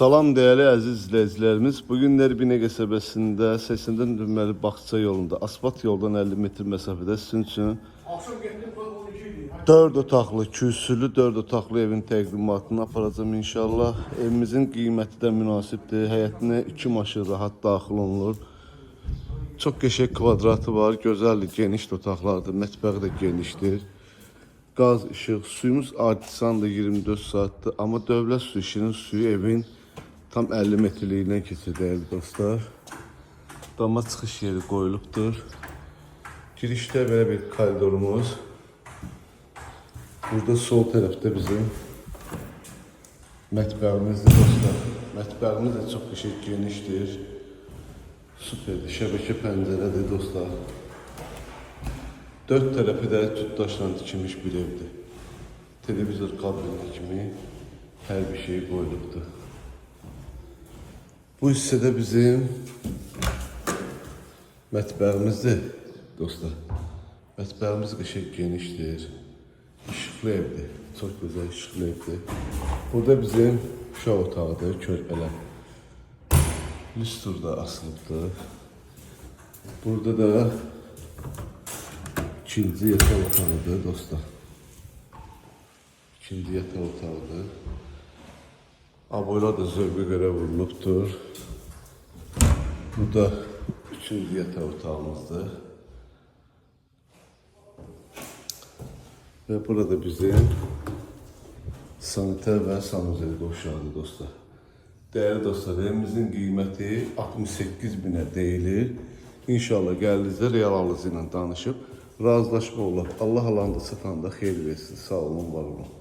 Salam değerli əziz izləyicilərimiz. Bugün Nərbinə qəsəbəsində 80-dən dönməli Bağça yolunda, asfalt yoldan 50 metr məsafədə sizin üçün 4 otaqlı, kürsülü 4 otaqlı evin təqdimatını aparacağım inşallah. Evimizin qiyməti də münasibdir. Həyətinə 2 maşın rahat daxil olunur. Çox qəşəng kvadratı var, gözəldir, geniş otaqlardır, mətbəxi də genişdir. Qaz, işıq, suyumuz artisandır 24 saatdir. Amma dövlət su işinin suyu evin tam 50 metrliyindən keçir değerli dostlar. Dama çıxış yeri qoyulubdur. Girişdə belə bir koridorumuz. Burada sol tərəfdə bizim mətbəximizdir dostlar. Mətbəximiz də çox qəşəng genişdir. Süperdir, şəbəkə pəncərədir dostlar. 4 tərəfi də tüttaşla dikilmiş bir evdir. Televizor kabini kimi hər bir şey qoyulubdur. Bu hissədə bizim mətbəximizdir dostlar. Mətbəximiz qəşəng genişdir. İşıqlı evdir. Çox gözəl işıqlı evdir. Burada bizim uşaq otağıdır, körpələr. Lüstrda asılıbdır. Burada da İkinci yataq otağıdır dostlar. İkinci yataq otağıdır. Aboylar da zövqə görə vurulubdur. Bu da üçüncü yataq otağımızdır. Ve burada bizim saniter ve sanuzel qovşağıdır dostlar. Değerli dostlar, evimizin qiyməti 68 binə deyilir. İnşallah gəldinizdə real alıcı ilə danışıb razılaşma olur. Allah alanda satanda xeyir versin. Sağ olun, var olun.